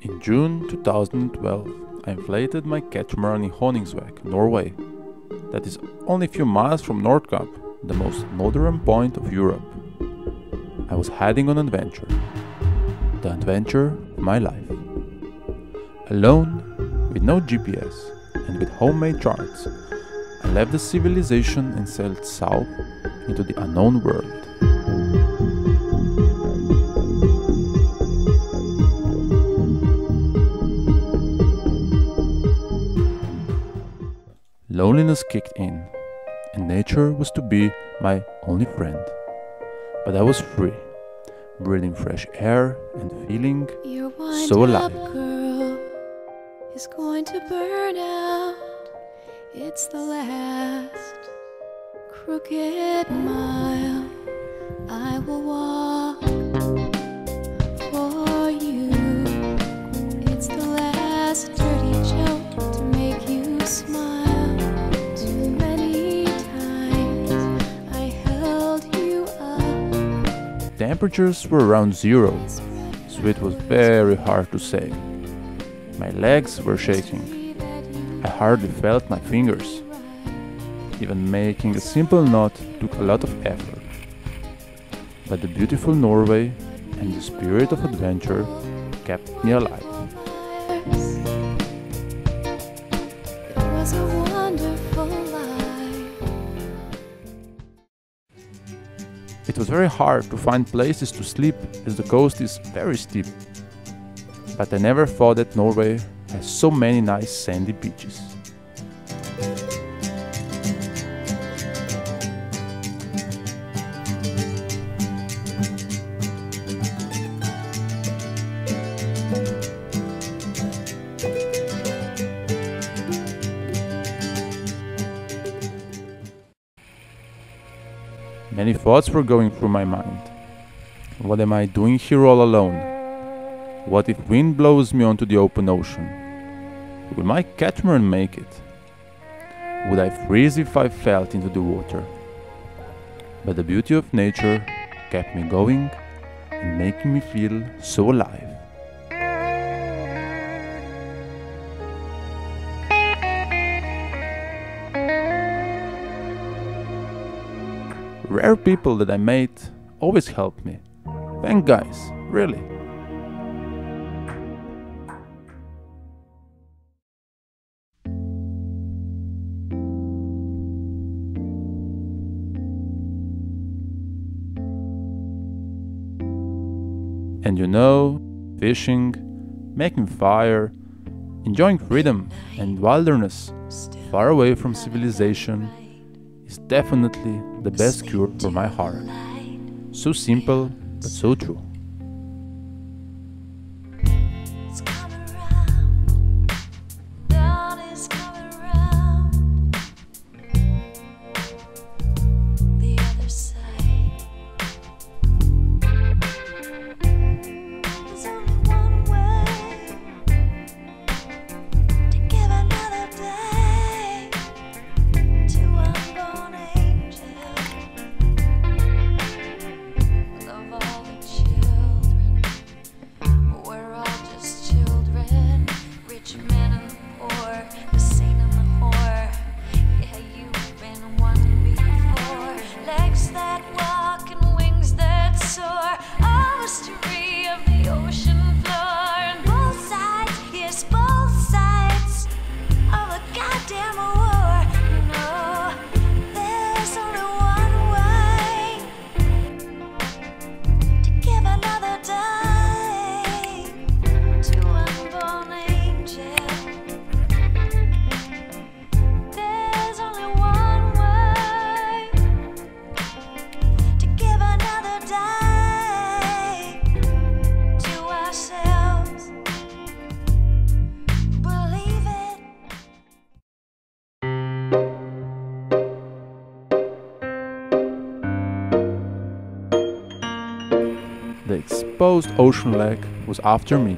In June 2012, I inflated my catamaran in Honningsvåg, Norway. That is only a few miles from Nordkapp, the most northern point of Europe. I was heading on an adventure. The adventure of my life. Alone, with no GPS, and with homemade charts, I left the civilization and sailed south into the unknown world. Loneliness kicked in, and nature was to be my only friend. But I was free, breathing fresh air and feeling so alive. Girl is going to burn out. It's the last crooked mile I will walk for you. It's the last dirty joke to make you smile. Too many times I held you up. Temperatures were around zero, so it was very hard to sail. My legs were shaking. I hardly felt my fingers. Even making a simple knot took a lot of effort. But the beautiful Norway and the spirit of adventure kept me alive. It was a wonderful life. It was very hard to find places to sleep as the coast is very steep. But I never thought that Norway has so many nice sandy beaches. Many thoughts were going through my mind. What am I doing here all alone? What if wind blows me onto the open ocean? Will my catamaran make it? Would I freeze if I fell into the water? But the beauty of nature kept me going and making me feel so alive. Rare people that I met always helped me. Thank guys, really. And you know, fishing, making fire, enjoying freedom and wilderness far away from civilization is definitely the best cure for my heart. So simple, but so true. The exposed ocean lake was after me,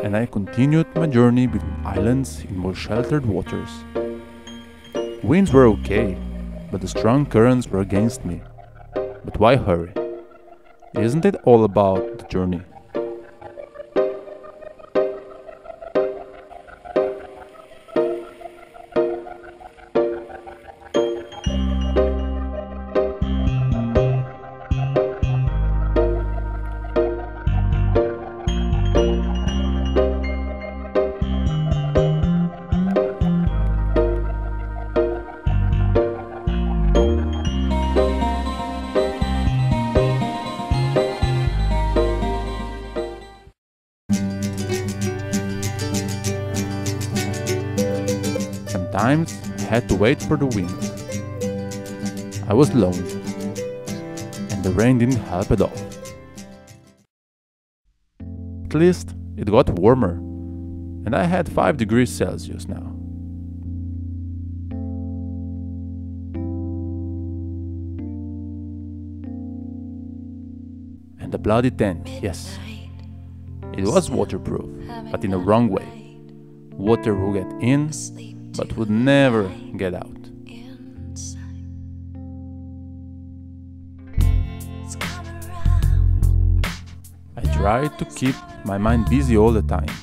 and I continued my journey between islands in more sheltered waters. Winds were okay, but the strong currents were against me. But why hurry? Isn't it all about the journey? times I had to wait for the wind. I was lonely, and the rain didn't help at all. At least it got warmer, and I had 5 degrees Celsius now. And the bloody tent, yes, it was waterproof, but in a wrong way. Water would get in, but would never get out. I tried to keep my mind busy all the time.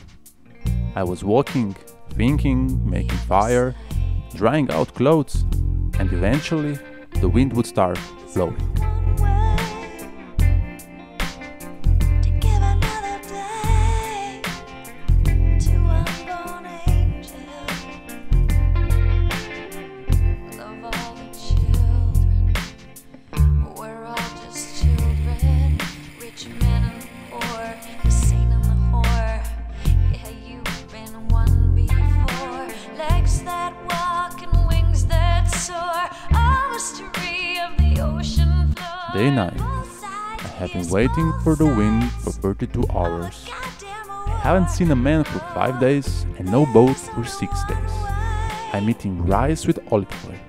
I was walking, thinking, making fire, drying out clothes, and eventually the wind would start blowing. Day 9. I have been waiting for the wind for 32 hours. I haven't seen a man for 5 days and no boat for 6 days. I'm eating rice with olive oil.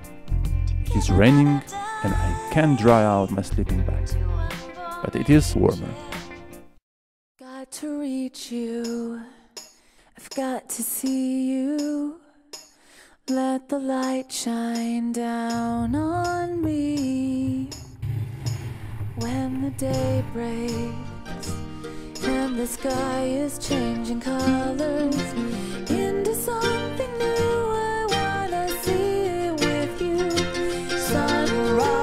It is raining and I can't dry out my sleeping bag. But it is warmer. Got to reach you, I've got to see you. Let the light shine down on me. When the day breaks and the sky is changing colors into something new, I wanna see it with you. Sunrise,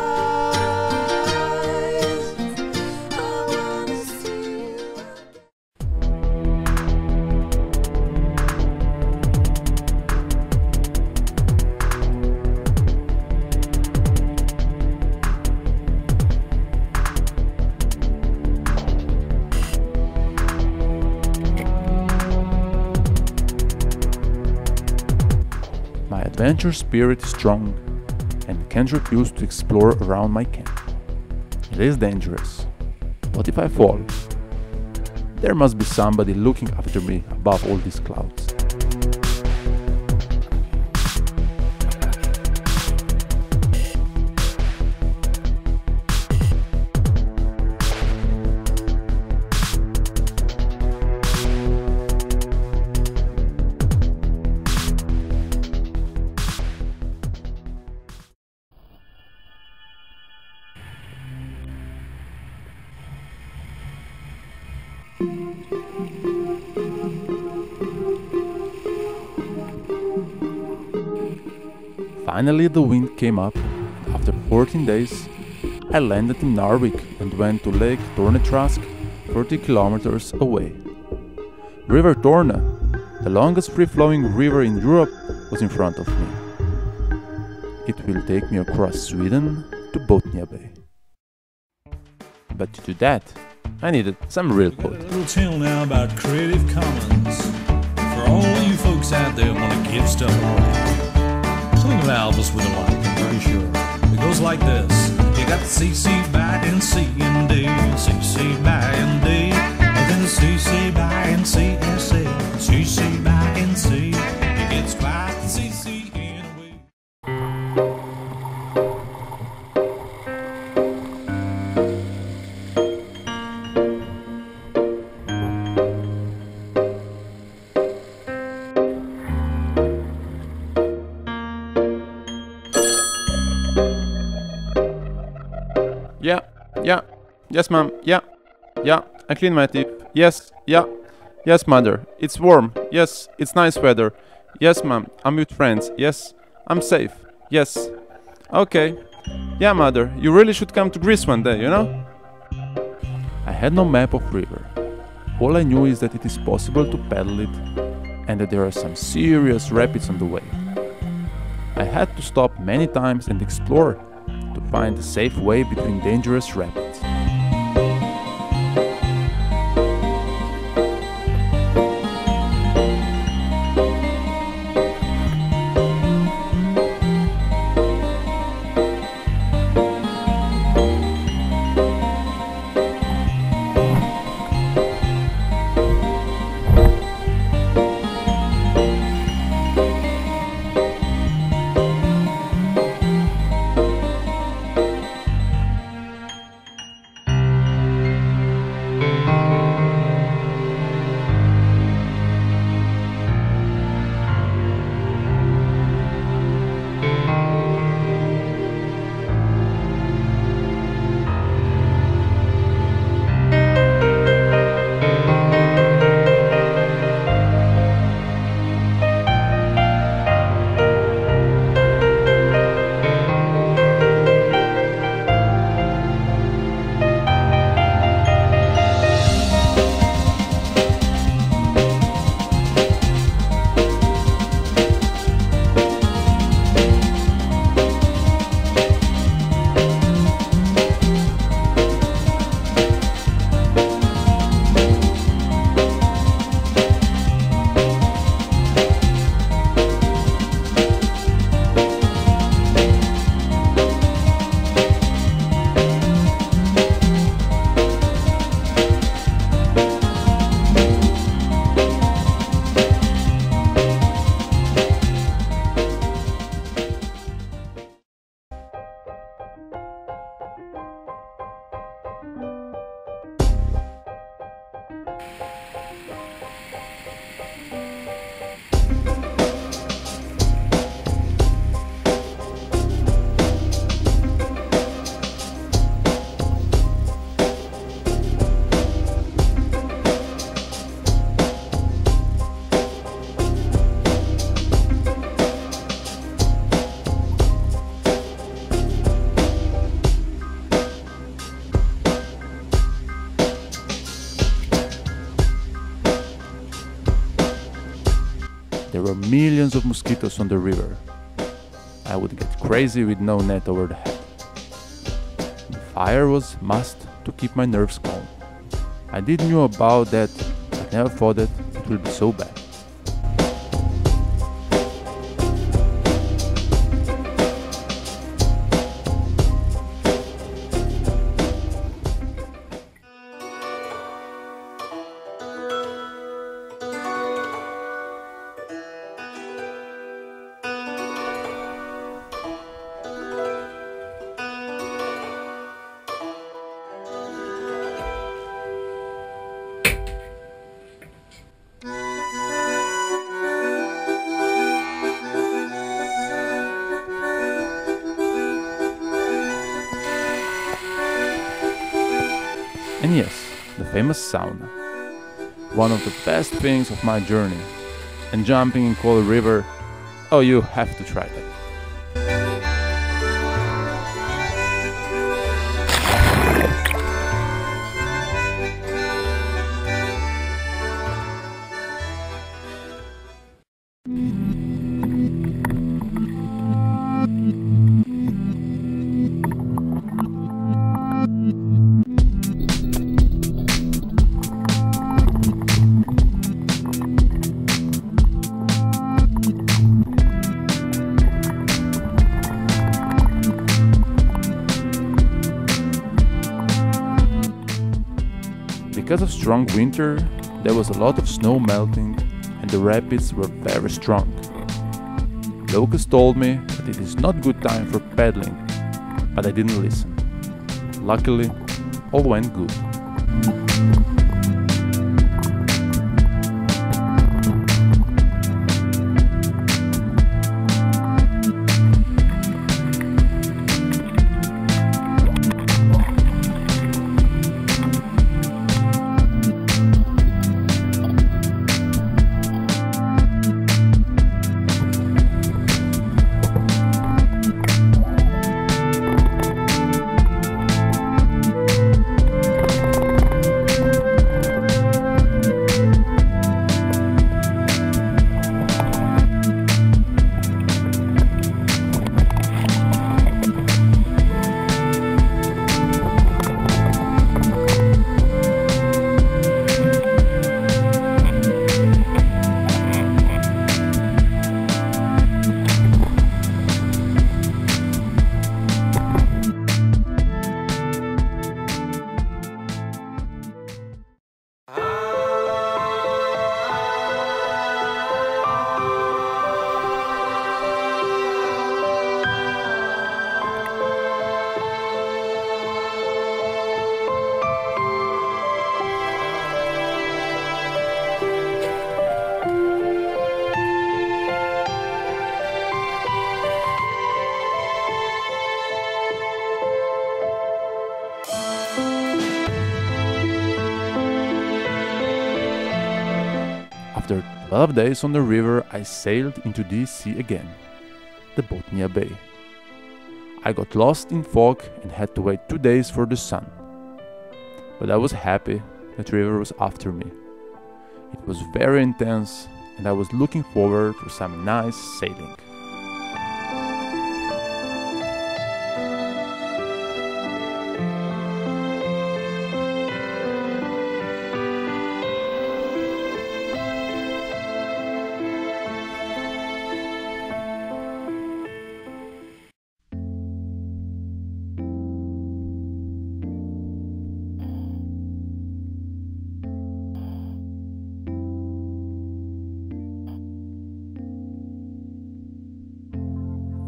I wanna see you. My adventure spirit is strong and can't refuse to explore around my camp. It is dangerous. What if I fall? There must be somebody looking after me above all these clouds. Finally the wind came up, and after 14 days I landed in Narvik and went to Lake Tornetrask, 30 kilometers away. River Torne, the longest free-flowing river in Europe, was in front of me. It will take me across Sweden to Botnia Bay. But to do that, I needed some real code. A little tale now about Creative Commons for all you folks out there who want to give stuff away. Something about Elvis with a like, I'm pretty sure. It goes like this. You got the CC by and C and D, CC by and D, and then the CC by and CSA, CC by and C. It gets quite the CC in a way. Yes, ma'am, yeah, I clean my teeth, yes, mother, it's warm, yes, it's nice weather, yes, ma'am, I'm with friends, yes, I'm safe, yes, okay, yeah, mother, you really should come to Greece one day, you know? I had no map of river. All I knew is that it is possible to paddle it and that there are some serious rapids on the way. I had to stop many times and explore to find a safe way between dangerous rapids. were millions of mosquitoes on the river. I would get crazy with no net over the head. The fire was must to keep my nerves calm. I did knew about that, but never thought that it would be so bad. And yes, the famous sauna. One of the best things of my journey. And jumping in cold river, oh, you have to try that. Because of strong winter, there was a lot of snow melting and the rapids were very strong. Locals told me that it is not good time for paddling, but I didn't listen. Luckily, all went good. After 12 days on the river, I sailed into the sea again, the Botnia Bay. I got lost in fog and had to wait 2 days for the sun. But I was happy that river was after me. It was very intense and I was looking forward to some nice sailing.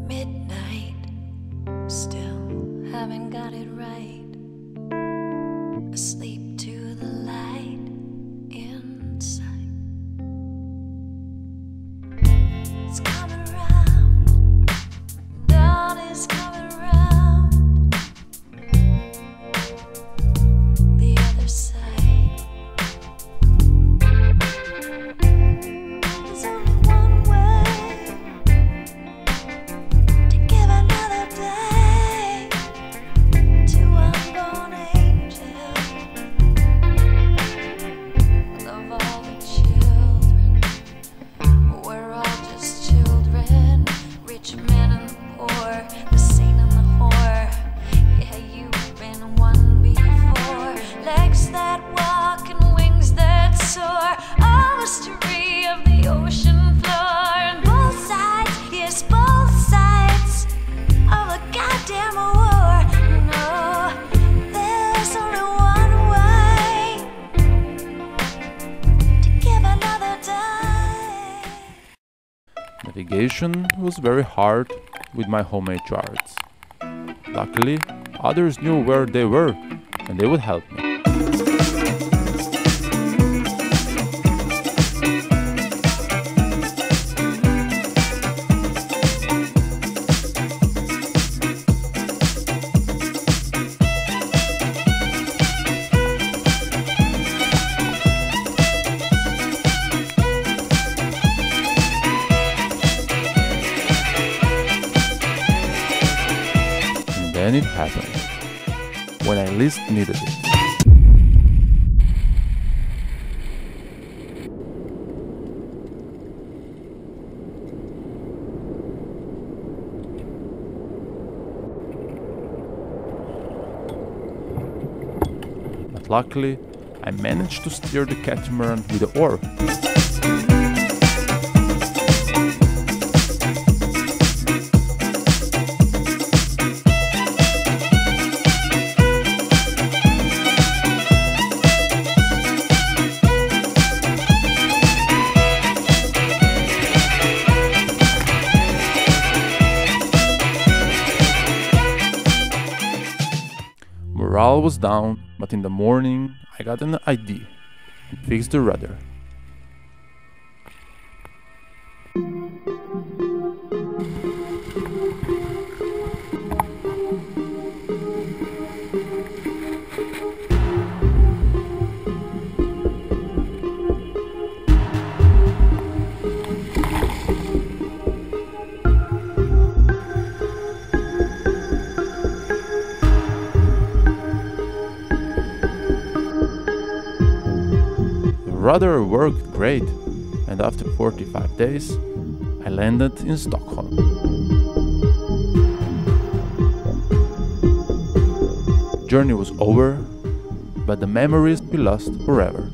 Midnight, still haven't got it right. Asleep to the light inside. It's coming round, dawn is coming round. The other side. There's only one way to give another day to navigation was very hard with my homemade charts. Luckily, others knew where they were and they would help me. Then it happened, when I least needed it. But luckily, I managed to steer the catamaran with the oar. Morale was down, but in the morning I got an idea and fixed the rudder. The rudder worked great, and after 45 days, I landed in Stockholm. Journey was over, but the memories we lost forever.